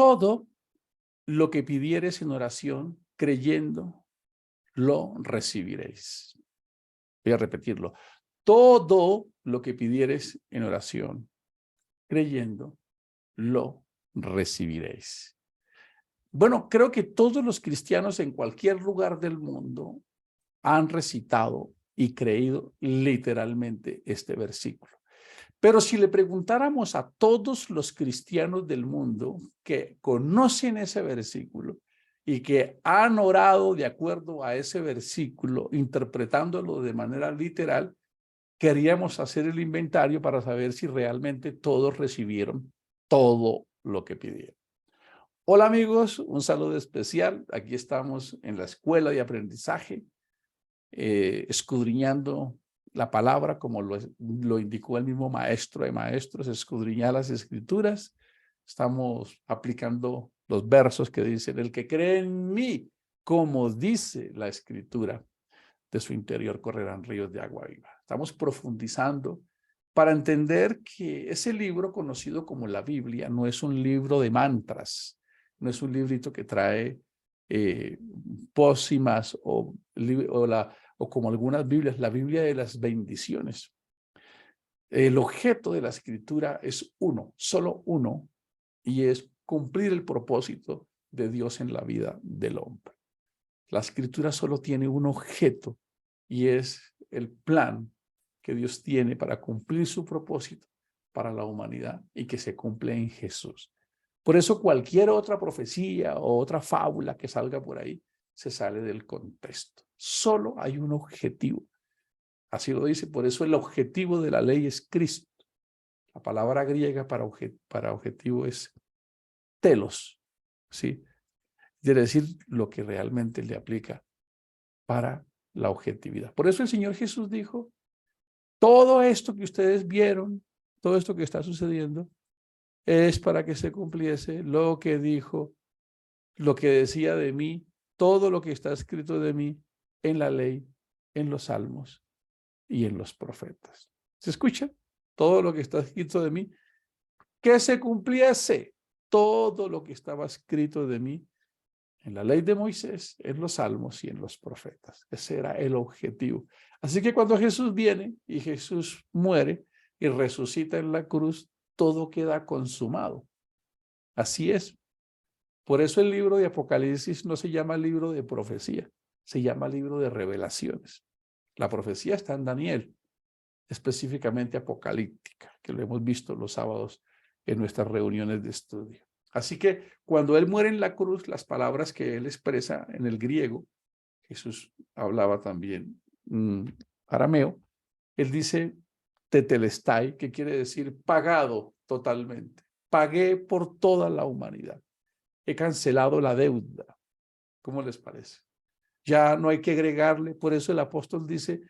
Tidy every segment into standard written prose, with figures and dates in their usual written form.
Todo lo que pidieres en oración, creyendo, lo recibiréis. Voy a repetirlo. Todo lo que pidieres en oración, creyendo, lo recibiréis. Bueno, creo que todos los cristianos en cualquier lugar del mundo han recitado y creído literalmente este versículo. Pero si le preguntáramos a todos los cristianos del mundo que conocen ese versículo y que han orado de acuerdo a ese versículo, interpretándolo de manera literal, queríamos hacer el inventario para saber si realmente todos recibieron todo lo que pidieron. Hola amigos, un saludo especial. Aquí estamos en la escuela de aprendizaje, escudriñando la palabra como lo indicó el mismo maestro de maestros, escudriñar las escrituras. Estamos aplicando los versos que dicen, el que cree en mí, como dice la escritura, de su interior correrán ríos de agua viva. Estamos profundizando para entender que ese libro conocido como la Biblia no es un libro de mantras, no es un librito que trae pócimas o como algunas Biblias, la Biblia de las bendiciones. El objeto de la escritura es uno, solo uno, y es cumplir el propósito de Dios en la vida del hombre. La escritura solo tiene un objeto y es el plan que Dios tiene para cumplir su propósito para la humanidad y que se cumple en Jesús. Por eso cualquier otra profecía o otra fábula que salga por ahí se sale del contexto. Solo hay un objetivo. Así lo dice, por eso el objetivo de la ley es Cristo. La palabra griega para objetivo es telos, ¿sí? Quiere decir lo que realmente le aplica para la objetividad. Por eso el Señor Jesús dijo, todo esto que ustedes vieron, todo esto que está sucediendo, es para que se cumpliese lo que dijo, lo que decía de mí, todo lo que está escrito de mí en la ley, en los salmos y en los profetas. ¿Se escucha? Todo lo que está escrito de mí, que se cumpliese todo lo que estaba escrito de mí en la ley de Moisés, en los salmos y en los profetas. Ese era el objetivo. Así que cuando Jesús viene y Jesús muere y resucita en la cruz, todo queda consumado. Así es. Por eso el libro de Apocalipsis no se llama libro de profecía, se llama libro de revelaciones. La profecía está en Daniel, específicamente apocalíptica, que lo hemos visto los sábados en nuestras reuniones de estudio. Así que cuando él muere en la cruz, las palabras que él expresa en el griego, Jesús hablaba también arameo, él dice tetelestai, que quiere decir pagado totalmente. Pagué por toda la humanidad. He cancelado la deuda. ¿Cómo les parece? Ya no hay que agregarle, por eso el apóstol dice,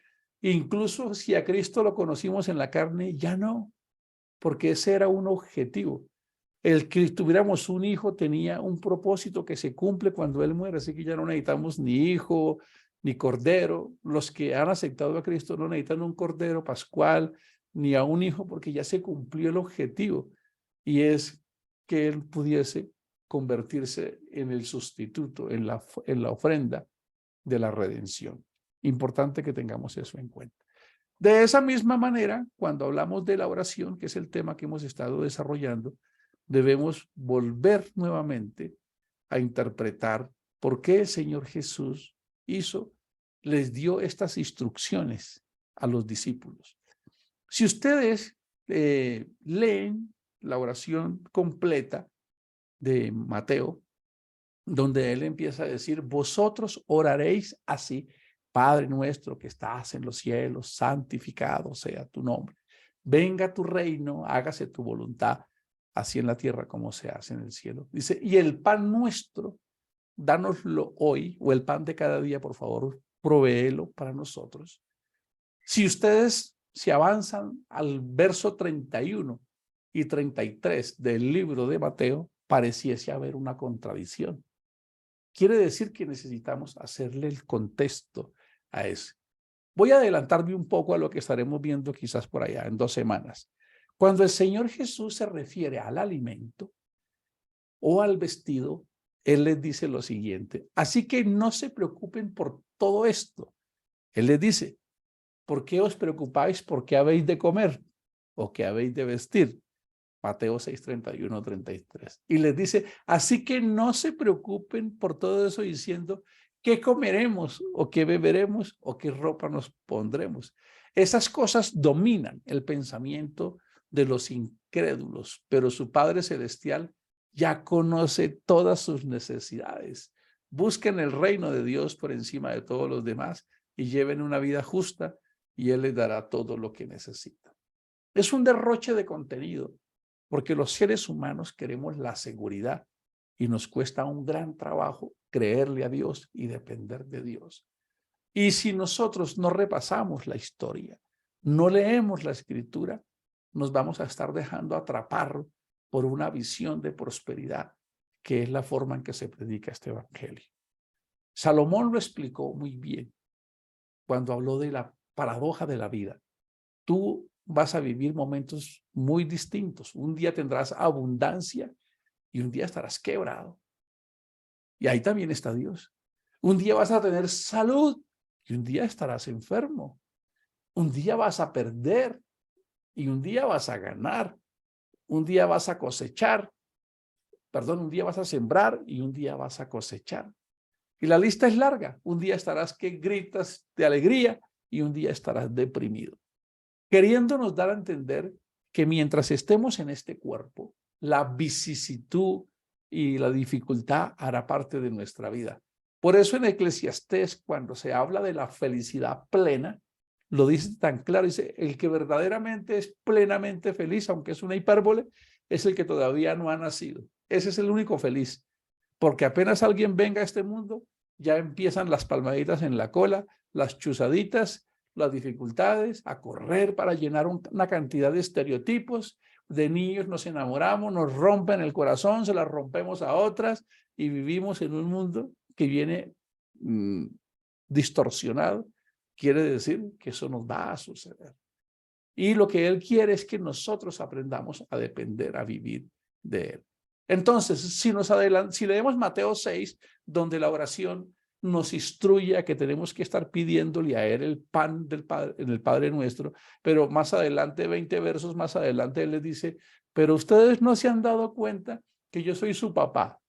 incluso si a Cristo lo conocimos en la carne, ya no, porque ese era un objetivo. El que tuviéramos un hijo tenía un propósito que se cumple cuando él muere, así que ya no necesitamos ni hijo, ni cordero. Los que han aceptado a Cristo no necesitan un cordero pascual, ni a un hijo, porque ya se cumplió el objetivo, y es que él pudiese convertirse en el sustituto, en la ofrenda de la redención. Importante que tengamos eso en cuenta. De esa misma manera, cuando hablamos de la oración, que es el tema que hemos estado desarrollando, debemos volver nuevamente a interpretar por qué el Señor Jesús les dio estas instrucciones a los discípulos. Si ustedes leen la oración completa de Mateo, donde él empieza a decir, vosotros oraréis así, Padre nuestro que estás en los cielos, santificado sea tu nombre. Venga tu reino, hágase tu voluntad, así en la tierra como se hace en el cielo. Dice, y el pan nuestro, dánoslo hoy, o el pan de cada día, por favor, provéelo para nosotros. Si ustedes se avanzan al verso 31 y 33 del libro de Mateo, pareciese haber una contradicción. Quiere decir que necesitamos hacerle el contexto a eso. Voy a adelantarme un poco a lo que estaremos viendo quizás por allá en 2 semanas. Cuando el Señor Jesús se refiere al alimento, o al vestido, él les dice lo siguiente: así que no se preocupen por todo esto. Él les dice: ¿por qué os preocupáis por qué habéis de comer o qué habéis de vestir? Mateo 6, 31, 33. Y les dice: así que no se preocupen por todo eso diciendo qué comeremos o qué beberemos o qué ropa nos pondremos. Esas cosas dominan el pensamiento de los incrédulos, pero su Padre Celestial ya conoce todas sus necesidades. Busquen el reino de Dios por encima de todos los demás y lleven una vida justa y Él les dará todo lo que necesitan. Es un derroche de contenido, porque los seres humanos queremos la seguridad y nos cuesta un gran trabajo creerle a Dios y depender de Dios. Y si nosotros no repasamos la historia, no leemos la escritura, nos vamos a estar dejando atrapar por una visión de prosperidad, que es la forma en que se predica este evangelio. Salomón lo explicó muy bien cuando habló de la paradoja de la vida. Tú vas a vivir momentos muy distintos. Un día tendrás abundancia y un día estarás quebrado. Y ahí también está Dios. Un día vas a tener salud y un día estarás enfermo. Un día vas a perder y un día vas a ganar. Un día vas a cosechar. Un día vas a sembrar y un día vas a cosechar. Y la lista es larga. Un día estarás que gritas de alegría y un día estarás deprimido, queriéndonos dar a entender que mientras estemos en este cuerpo, la vicisitud y la dificultad hará parte de nuestra vida. Por eso en Eclesiastés, cuando se habla de la felicidad plena, lo dice tan claro, dice: el que verdaderamente es plenamente feliz, aunque es una hipérbole, es el que todavía no ha nacido. Ese es el único feliz, porque apenas alguien venga a este mundo, ya empiezan las palmaditas en la cola, las chuzaditas, las dificultades, a correr para llenar una cantidad de estereotipos. De niños nos enamoramos, nos rompen el corazón, se las rompemos a otras y vivimos en un mundo que viene distorsionado. Quiere decir que eso nos va a suceder. Y lo que Él quiere es que nosotros aprendamos a depender, a vivir de Él. Entonces, si leemos Mateo 6, donde la oración nos instruye a que tenemos que estar pidiéndole a Él el pan del Padre, en el Padre Nuestro, pero más adelante, 20 versos más adelante, Él les dice: pero ustedes no se han dado cuenta que yo soy su papá.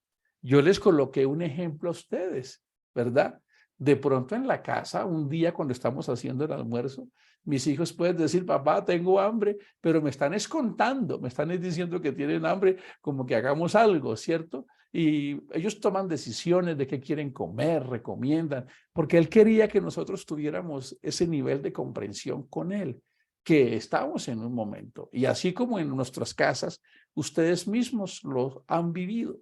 Yo les coloqué un ejemplo a ustedes, ¿verdad? De pronto en la casa, un día cuando estamos haciendo el almuerzo, mis hijos pueden decir: papá, tengo hambre, pero me están escontando, me están diciendo que tienen hambre, como que hagamos algo, ¿cierto? Y ellos toman decisiones de qué quieren comer, recomiendan, porque Él quería que nosotros tuviéramos ese nivel de comprensión con Él, que estamos en un momento. Y así como en nuestras casas, ustedes mismos lo han vivido.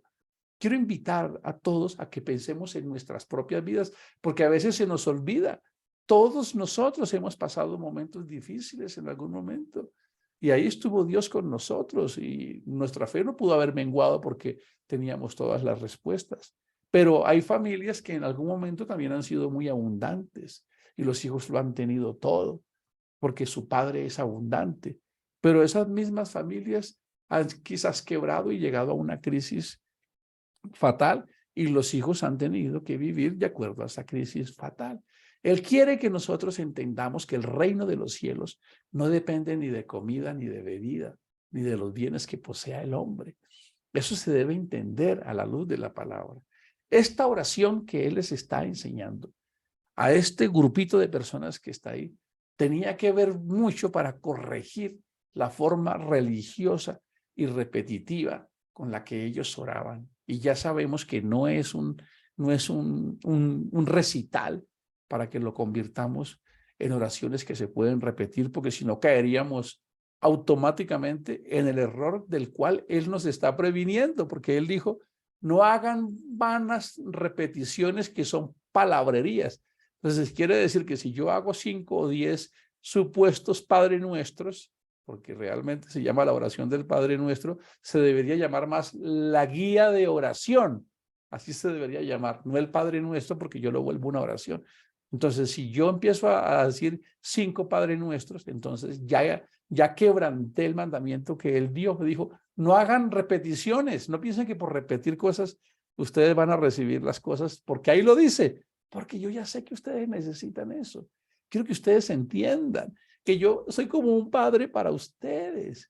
Quiero invitar a todos a que pensemos en nuestras propias vidas, porque a veces se nos olvida. Todos nosotros hemos pasado momentos difíciles en algún momento. Y ahí estuvo Dios con nosotros y nuestra fe no pudo haber menguado porque teníamos todas las respuestas. Pero hay familias que en algún momento también han sido muy abundantes y los hijos lo han tenido todo porque su padre es abundante. Pero esas mismas familias han quizás quebrado y llegado a una crisis fatal y los hijos han tenido que vivir de acuerdo a esa crisis fatal. Él quiere que nosotros entendamos que el reino de los cielos no depende ni de comida, ni de bebida, ni de los bienes que posea el hombre. Eso se debe entender a la luz de la palabra. Esta oración que Él les está enseñando a este grupito de personas que está ahí, tenía que ver mucho para corregir la forma religiosa y repetitiva con la que ellos oraban. Y ya sabemos que no es un recital para que lo convirtamos en oraciones que se pueden repetir, porque si no caeríamos automáticamente en el error del cual Él nos está previniendo, porque Él dijo: no hagan vanas repeticiones que son palabrerías. Entonces quiere decir que si yo hago 5 o 10 supuestos Padre Nuestros, porque realmente se llama la oración del Padre Nuestro, se debería llamar más la guía de oración. Así se debería llamar, no el Padre Nuestro, porque yo lo vuelvo una oración. Entonces, si yo empiezo a decir 5 Padre Nuestros, entonces ya ya quebranté el mandamiento que él dio. Me dijo, no hagan repeticiones, no piensen que por repetir cosas ustedes van a recibir las cosas, porque ahí lo dice, porque yo ya sé que ustedes necesitan eso. Quiero que ustedes entiendan que yo soy como un padre para ustedes.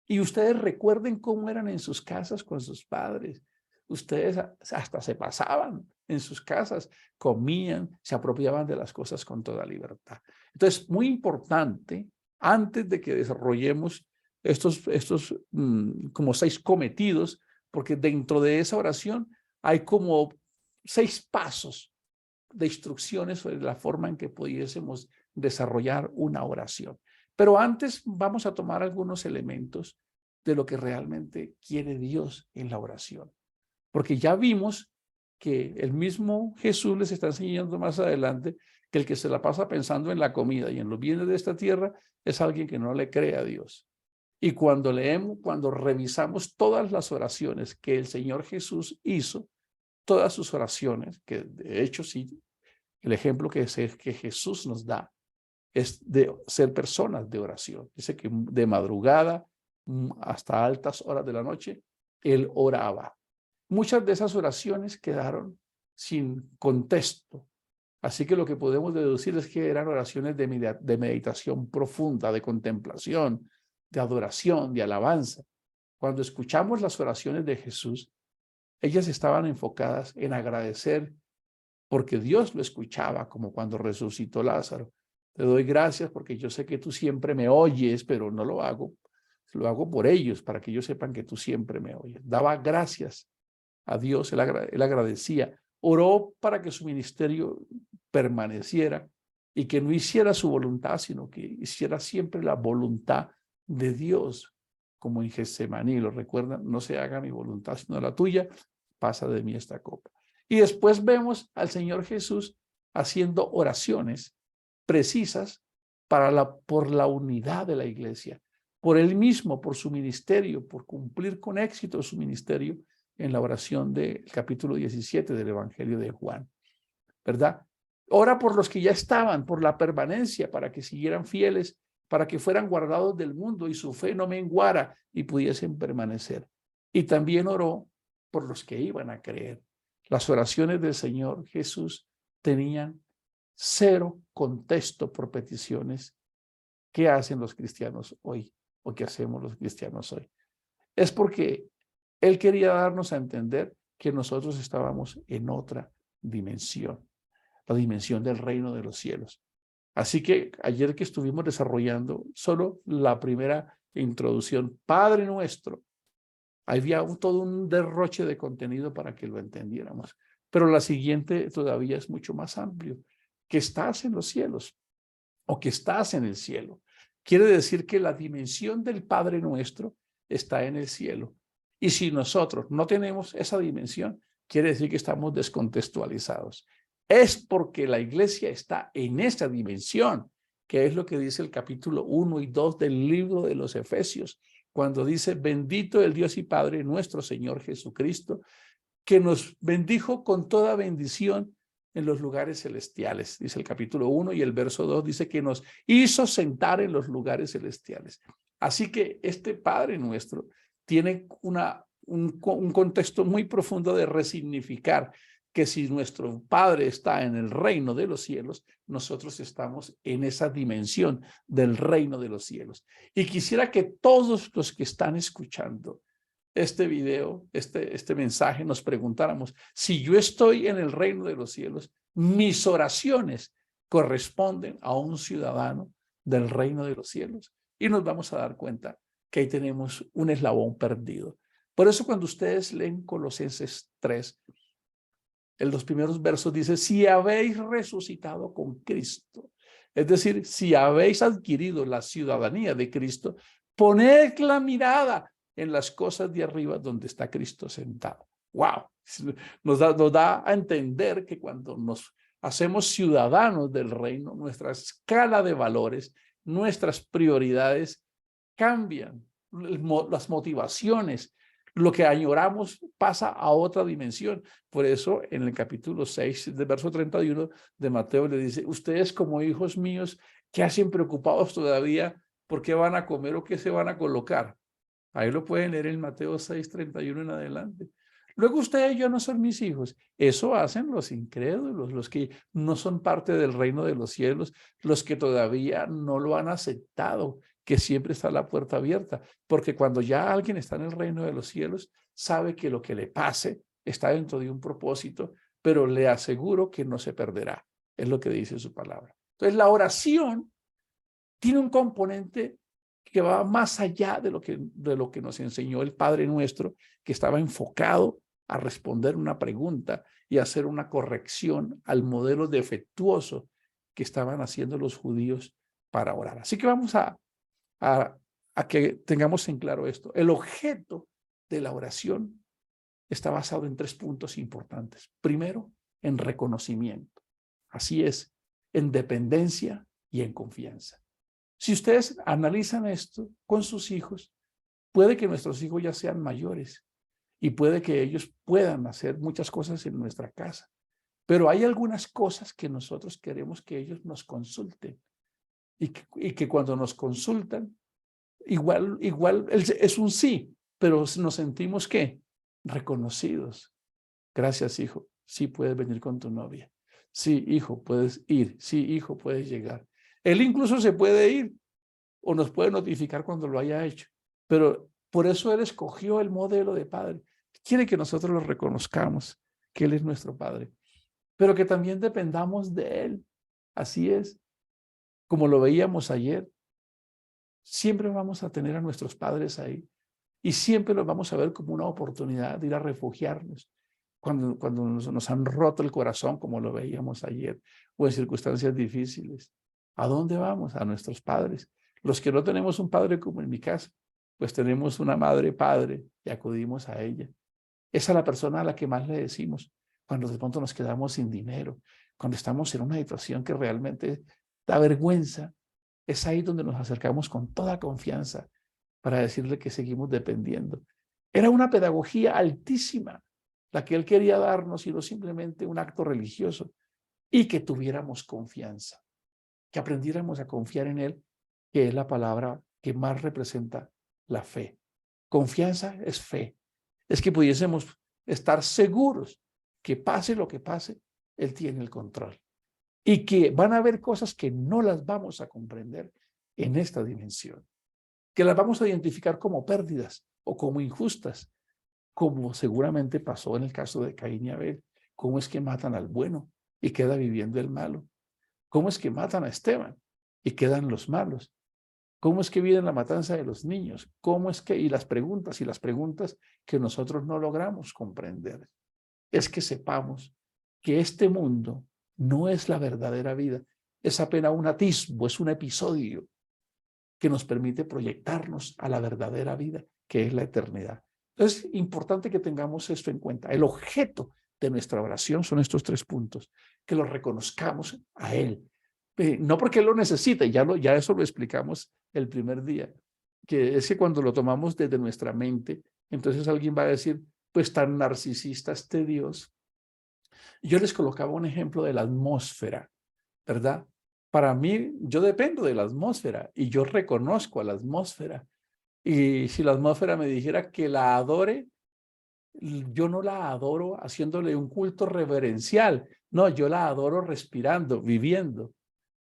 Y ustedes recuerden cómo eran en sus casas con sus padres. Ustedes hasta se pasaban en sus casas, comían, se apropiaban de las cosas con toda libertad. Entonces, muy importante, antes de que desarrollemos estos como 6 cometidos, porque dentro de esa oración hay como 6 pasos de instrucciones sobre la forma en que pudiésemos desarrollar una oración. Pero antes vamos a tomar algunos elementos de lo que realmente quiere Dios en la oración. Porque ya vimos que el mismo Jesús les está enseñando más adelante que el que se la pasa pensando en la comida y en los bienes de esta tierra es alguien que no le cree a Dios. Y cuando leemos, cuando revisamos todas las oraciones que el Señor Jesús hizo, todas sus oraciones, que de hecho sí, el ejemplo que Jesús nos da es de ser personas de oración. Dice que de madrugada hasta altas horas de la noche, él oraba. Muchas de esas oraciones quedaron sin contexto. Así que lo que podemos deducir es que eran oraciones de meditación profunda, de contemplación, de adoración, de alabanza. Cuando escuchamos las oraciones de Jesús, ellas estaban enfocadas en agradecer porque Dios lo escuchaba, como cuando resucitó Lázaro. Te doy gracias porque yo sé que tú siempre me oyes, pero no lo hago por ellos, para que ellos sepan que tú siempre me oyes. Daba gracias a Dios, él agradecía, oró para que su ministerio permaneciera y que no hiciera su voluntad, sino que hiciera siempre la voluntad de Dios, como en Getsemaní, lo recuerdan, no se haga mi voluntad sino la tuya, pasa de mí esta copa. Y después vemos al Señor Jesús haciendo oraciones precisas por la unidad de la iglesia, por él mismo, por su ministerio, por cumplir con éxito su ministerio en la oración del capítulo 17 del Evangelio de Juan, ¿verdad? Ora por los que ya estaban, por la permanencia, para que siguieran fieles, para que fueran guardados del mundo y su fe no menguara y pudiesen permanecer. Y también oró por los que iban a creer. Las oraciones del Señor Jesús tenían 0 contexto por peticiones. ¿Qué hacen los cristianos hoy? ¿O qué hacemos los cristianos hoy? Es porque él quería darnos a entender que nosotros estábamos en otra dimensión, la dimensión del reino de los cielos. Así que ayer que estuvimos desarrollando solo la primera introducción, Padre Nuestro, había todo un derroche de contenido para que lo entendiéramos. Pero la siguiente todavía es mucho más amplio, que estás en los cielos o que estás en el cielo. Quiere decir que la dimensión del Padre Nuestro está en el cielo. Y si nosotros no tenemos esa dimensión, quiere decir que estamos descontextualizados. Es porque la iglesia está en esa dimensión, que es lo que dice el capítulo 1 y 2 del libro de los Efesios, cuando dice, bendito el Dios y Padre nuestro Señor Jesucristo, que nos bendijo con toda bendición en los lugares celestiales. Dice el capítulo 1 y el verso 2 dice que nos hizo sentar en los lugares celestiales. Así que este Padre nuestro tiene un contexto muy profundo de resignificar que si nuestro Padre está en el reino de los cielos, nosotros estamos en esa dimensión del reino de los cielos. Y quisiera que todos los que están escuchando este video, este mensaje, nos preguntáramos, si yo estoy en el reino de los cielos, mis oraciones corresponden a un ciudadano del reino de los cielos. Y nos vamos a dar cuenta que ahí tenemos un eslabón perdido. Por eso cuando ustedes leen Colosenses 3, en los primeros versos dice, si habéis resucitado con Cristo, es decir, si habéis adquirido la ciudadanía de Cristo, poned la mirada en las cosas de arriba donde está Cristo sentado. ¡Wow! Nos da a entender que cuando nos hacemos ciudadanos del reino, nuestra escala de valores, nuestras prioridades cambian, las motivaciones, lo que añoramos pasa a otra dimensión. Por eso en el capítulo 6 del verso 31 de Mateo le dice, ustedes como hijos míos, ¿qué hacen preocupados todavía ¿Por qué van a comer o qué se van a colocar? Ahí lo pueden leer en Mateo 6:31 en adelante. Luego ustedes y yo no son mis hijos. Eso hacen los incrédulos, los que no son parte del reino de los cielos, los que todavía no lo han aceptado, que siempre está la puerta abierta. Porque cuando ya alguien está en el reino de los cielos, sabe que lo que le pase está dentro de un propósito, pero le aseguro que no se perderá. Es lo que dice su palabra. Entonces la oración tiene un componente que va más allá de lo que nos enseñó el Padre Nuestro, que estaba enfocado a responder una pregunta y hacer una corrección al modelo defectuoso que estaban haciendo los judíos para orar. Así que vamos a que tengamos en claro esto. El objeto de la oración está basado en 3 puntos importantes. Primero, en reconocimiento. Así es, en dependencia y en confianza. Si ustedes analizan esto con sus hijos, puede que nuestros hijos ya sean mayores y puede que ellos puedan hacer muchas cosas en nuestra casa, pero hay algunas cosas que nosotros queremos que ellos nos consulten y que cuando nos consultan, igual es un sí, pero nos sentimos ¿qué? Reconocidos. Gracias, hijo. Sí puedes venir con tu novia. Sí, hijo, puedes ir. Sí, hijo, puedes llegar. Él incluso se puede ir o nos puede notificar cuando lo haya hecho. Pero por eso Él escogió el modelo de padre. Quiere que nosotros lo reconozcamos, que Él es nuestro Padre, pero que también dependamos de Él. Así es, como lo veíamos ayer, siempre vamos a tener a nuestros padres ahí y siempre los vamos a ver como una oportunidad de ir a refugiarnos cuando nos han roto el corazón, como lo veíamos ayer, o en circunstancias difíciles. ¿A dónde vamos? A nuestros padres. Los que no tenemos un padre como en mi casa, pues tenemos una madre padre y acudimos a ella. Esa es la persona a la que más le decimos cuando de pronto nos quedamos sin dinero, cuando estamos en una situación que realmente da vergüenza. Es ahí donde nos acercamos con toda confianza para decirle que seguimos dependiendo. Era una pedagogía altísima la que él quería darnos y no simplemente un acto religioso, y que tuviéramos confianza, que aprendiéramos a confiar en él, que es la palabra que más representa la fe. Confianza es fe, es que pudiésemos estar seguros que pase lo que pase, él tiene el control y que van a haber cosas que no las vamos a comprender en esta dimensión, que las vamos a identificar como pérdidas o como injustas, como seguramente pasó en el caso de Caín y Abel. ¿Cómo es que matan al bueno y queda viviendo el malo? ¿Cómo es que matan a Esteban y quedan los malos? ¿Cómo es que viene la matanza de los niños? ¿Cómo es que, y las preguntas que nosotros no logramos comprender? Es que sepamos que este mundo no es la verdadera vida, es apenas un atisbo, es un episodio que nos permite proyectarnos a la verdadera vida, que es la eternidad. Entonces, es importante que tengamos esto en cuenta. El objeto de nuestra oración son estos 3 puntos, que los reconozcamos a Él. No porque Él lo necesite, ya eso lo explicamos el primer día, que es que cuando lo tomamos desde nuestra mente, entonces alguien va a decir, pues tan narcisista este Dios. Yo les colocaba un ejemplo de la atmósfera, ¿verdad? Para mí, yo dependo de la atmósfera y yo reconozco a la atmósfera. Y si la atmósfera me dijera que la adore, yo no la adoro haciéndole un culto reverencial. No, yo la adoro respirando, viviendo.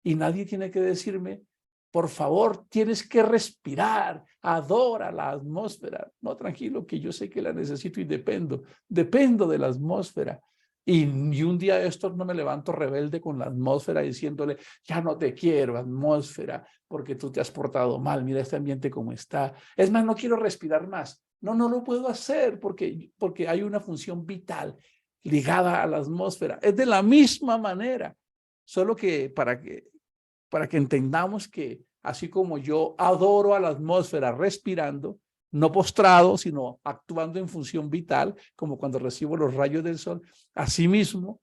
Y nadie tiene que decirme, por favor, tienes que respirar, adora la atmósfera. No, tranquilo, que yo sé que la necesito y dependo de la atmósfera. Y un día de estos no me levanto rebelde con la atmósfera diciéndole, ya no te quiero, atmósfera, porque tú te has portado mal, mira este ambiente como está. Es más, no quiero respirar más. No lo puedo hacer porque hay una función vital ligada a la atmósfera. Es de la misma manera, solo que para que entendamos que así como yo adoro a la atmósfera respirando, no postrado, sino actuando en función vital, como cuando recibo los rayos del sol, asimismo,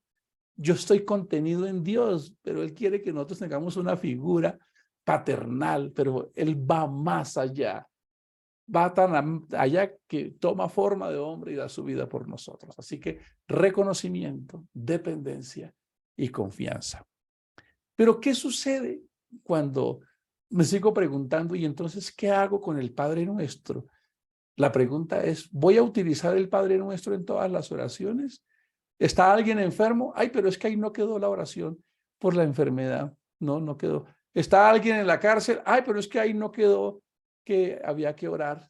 yo estoy contenido en Dios, pero Él quiere que nosotros tengamos una figura paternal, pero Él va más allá, va tan allá que toma forma de hombre y da su vida por nosotros. Así que reconocimiento, dependencia y confianza. Pero ¿qué sucede cuando me sigo preguntando, ¿y entonces qué hago con el Padre Nuestro? La pregunta es, ¿voy a utilizar el Padre Nuestro en todas las oraciones? ¿Está alguien enfermo? Ay, pero es que ahí no quedó la oración por la enfermedad. No, no quedó. ¿Está alguien en la cárcel? Ay, pero es que ahí no quedó que había que orar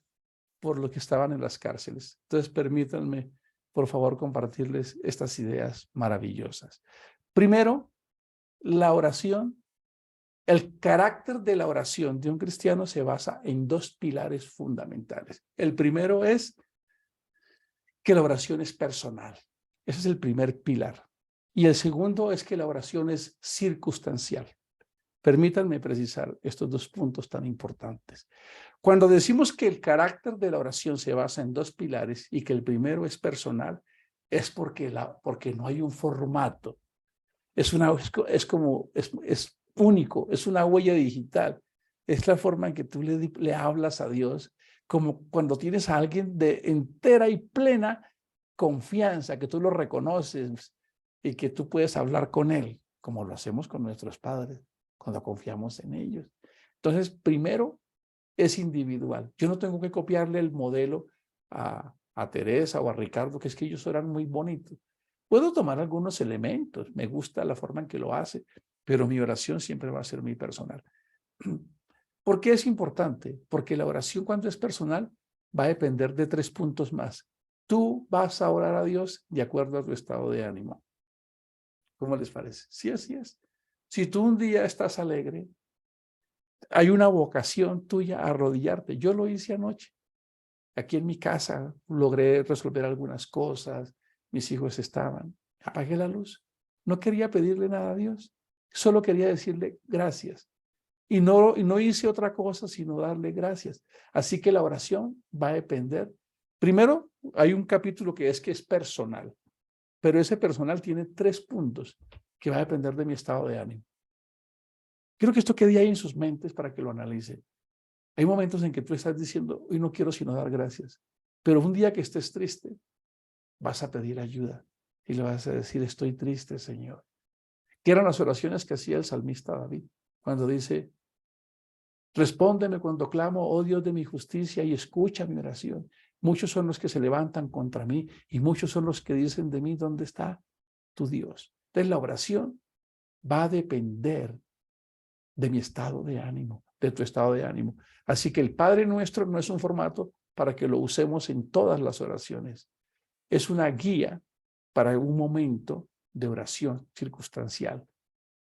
por los que estaban en las cárceles. Entonces, permítanme, por favor, compartirles estas ideas maravillosas. Primero, la oración. El carácter de la oración de un cristiano se basa en dos pilares fundamentales. El primero es que la oración es personal. Ese es el primer pilar. Y el segundo es que la oración es circunstancial. Permítanme precisar estos dos puntos tan importantes. Cuando decimos que el carácter de la oración se basa en dos pilares y que el primero es personal, es porque no hay un formato. Es único, es una huella digital. Es la forma en que tú le hablas a Dios, como cuando tienes a alguien de entera y plena confianza, que tú lo reconoces y que tú puedes hablar con él, como lo hacemos con nuestros padres, cuando confiamos en ellos. Entonces, primero es individual. Yo no tengo que copiarle el modelo a Teresa o a Ricardo, que es que ellos eran muy bonitos. Puedo tomar algunos elementos, me gusta la forma en que lo hace, pero mi oración siempre va a ser muy personal. ¿Por qué es importante? Porque la oración, cuando es personal, va a depender de 3 puntos más. Tú vas a orar a Dios de acuerdo a tu estado de ánimo. ¿Cómo les parece? Sí, así es. Si tú un día estás alegre, hay una vocación tuya a arrodillarte. Yo lo hice anoche. Aquí en mi casa logré resolver algunas cosas. Mis hijos estaban. Apagué la luz. No quería pedirle nada a Dios. Solo quería decirle gracias. Y no hice otra cosa sino darle gracias. Así que la oración va a depender. Primero, hay un capítulo que es personal, pero ese personal tiene 3 puntos que va a depender de mi estado de ánimo. Quiero que esto quede ahí en sus mentes para que lo analicen. Hay momentos en que tú estás diciendo, hoy no quiero sino dar gracias, pero un día que estés triste, vas a pedir ayuda y le vas a decir, estoy triste, Señor. Que eran las oraciones que hacía el salmista David, cuando dice, respóndeme cuando clamo, oh Dios de mi justicia, y escucha mi oración. Muchos son los que se levantan contra mí y muchos son los que dicen de mí, ¿dónde está tu Dios? Entonces la oración va a depender de mi estado de ánimo, de tu estado de ánimo. Así que el Padre Nuestro no es un formato para que lo usemos en todas las oraciones. Es una guía para un momento de oración circunstancial,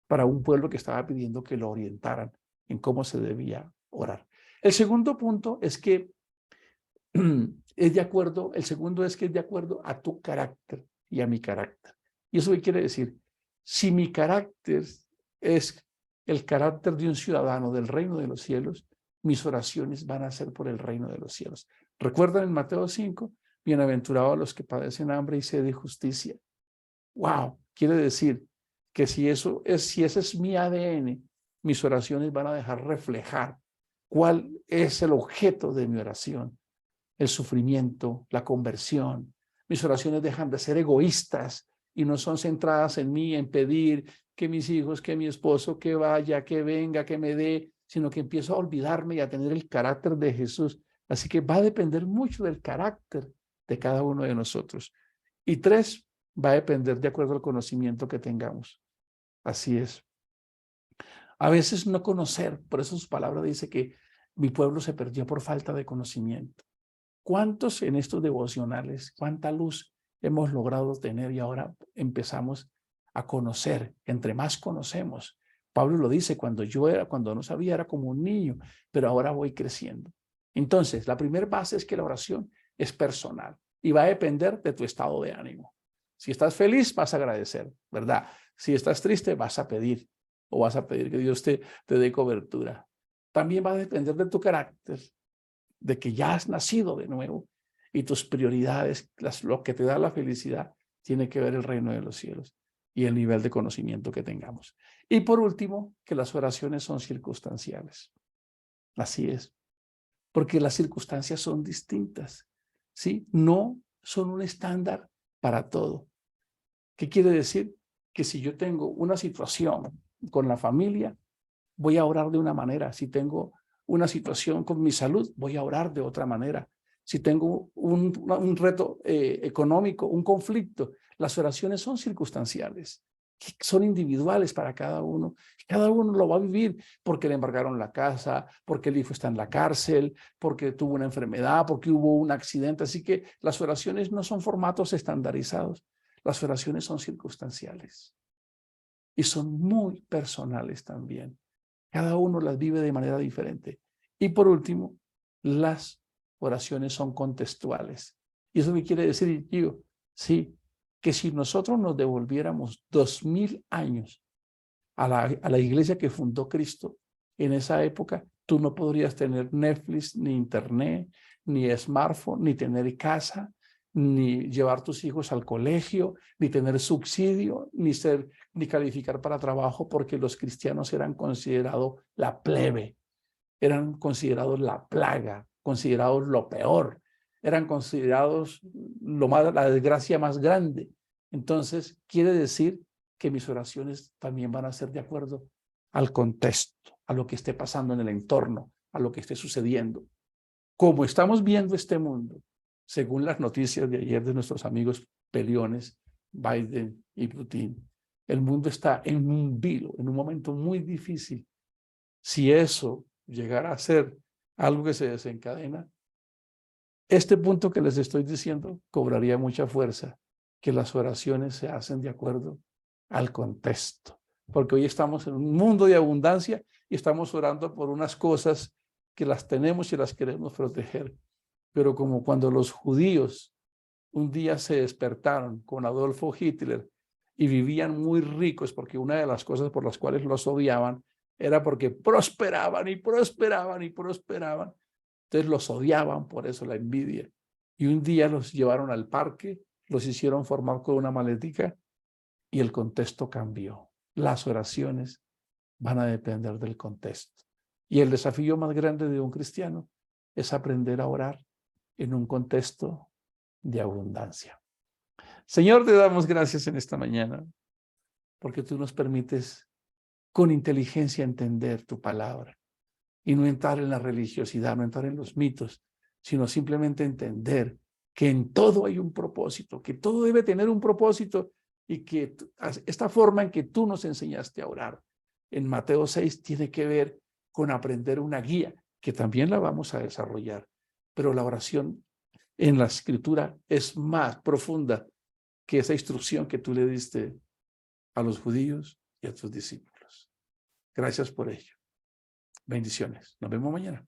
para un pueblo que estaba pidiendo que lo orientaran en cómo se debía orar. El segundo punto es que es de acuerdo, el segundo es que es de acuerdo a tu carácter y a mi carácter. ¿Y eso qué quiere decir? Si mi carácter es el carácter de un ciudadano del reino de los cielos, mis oraciones van a ser por el reino de los cielos. ¿Recuerdan en Mateo 5? Bienaventurados los que padecen hambre y sed de justicia. ¡Wow! Quiere decir que si ese es mi ADN, mis oraciones van a dejar reflejar cuál es el objeto de mi oración. El sufrimiento, la conversión. Mis oraciones dejan de ser egoístas y no son centradas en mí, en pedir que mis hijos, que mi esposo, que vaya, que venga, que me dé, sino que empiezo a olvidarme y a tener el carácter de Jesús. Así que va a depender mucho del carácter de cada uno de nosotros. Y 3, va a depender de acuerdo al conocimiento que tengamos. Así es. A veces no conocer, por eso su palabra dice que mi pueblo se perdió por falta de conocimiento. ¿Cuántos en estos devocionales, cuánta luz hemos logrado tener y ahora empezamos a conocer? Entre más conocemos. Pablo lo dice, cuando no sabía, era como un niño, pero ahora voy creciendo. Entonces, la primera base es que la oración es personal y va a depender de tu estado de ánimo. Si estás feliz, vas a agradecer, ¿verdad? Si estás triste, vas a pedir o vas a pedir que Dios te dé cobertura. También va a depender de tu carácter, de que ya has nacido de nuevo y tus prioridades, lo que te da la felicidad, tiene que ver el reino de los cielos y el nivel de conocimiento que tengamos. Y por último, que las oraciones son circunstanciales. Así es, porque las circunstancias son distintas, ¿sí? No son un estándar para todo. ¿Qué quiere decir? Que si yo tengo una situación con la familia, voy a orar de una manera. Si tengo una situación con mi salud, voy a orar de otra manera. Si tengo un reto económico, un conflicto, las oraciones son circunstanciales, son individuales para cada uno. Cada uno lo va a vivir porque le embargaron la casa, porque el hijo está en la cárcel, porque tuvo una enfermedad, porque hubo un accidente. Así que las oraciones no son formatos estandarizados. Las oraciones son circunstanciales y son muy personales también. Cada uno las vive de manera diferente. Y por último, las oraciones son contextuales. ¿Y eso qué quiere decir, tío? Sí, que si nosotros nos devolviéramos 2000 años a la iglesia que fundó Cristo, en esa época tú no podrías tener Netflix, ni internet, ni smartphone, ni tener casa, ni llevar tus hijos al colegio, ni tener subsidio, ni calificar para trabajo, porque los cristianos eran considerados la plebe, eran considerados la plaga, considerados lo peor, eran considerados la desgracia más grande. Entonces, quiere decir que mis oraciones también van a ser de acuerdo al contexto, a lo que esté pasando en el entorno, a lo que esté sucediendo. Como estamos viendo este mundo, según las noticias de ayer de nuestros amigos peliones, Biden y Putin, el mundo está en un vilo, en un momento muy difícil. Si eso llegara a ser algo que se desencadena, este punto que les estoy diciendo cobraría mucha fuerza, que las oraciones se hacen de acuerdo al contexto. Porque hoy estamos en un mundo de abundancia y estamos orando por unas cosas que las tenemos y las queremos proteger. Pero como cuando los judíos un día se despertaron con Adolfo Hitler y vivían muy ricos, porque una de las cosas por las cuales los odiaban era porque prosperaban y prosperaban y prosperaban. Entonces los odiaban, por eso la envidia. Y un día los llevaron al parque, los hicieron formar con una maletica y el contexto cambió. Las oraciones van a depender del contexto. Y el desafío más grande de un cristiano es aprender a orar en un contexto de abundancia. Señor, te damos gracias en esta mañana porque tú nos permites con inteligencia entender tu palabra y no entrar en la religiosidad, no entrar en los mitos, sino simplemente entender que en todo hay un propósito, que todo debe tener un propósito y que esta forma en que tú nos enseñaste a orar en Mateo 6 tiene que ver con aprender una guía, que también la vamos a desarrollar, pero la oración en la Escritura es más profunda que esa instrucción que tú le diste a los judíos y a tus discípulos. Gracias por ello. Bendiciones. Nos vemos mañana.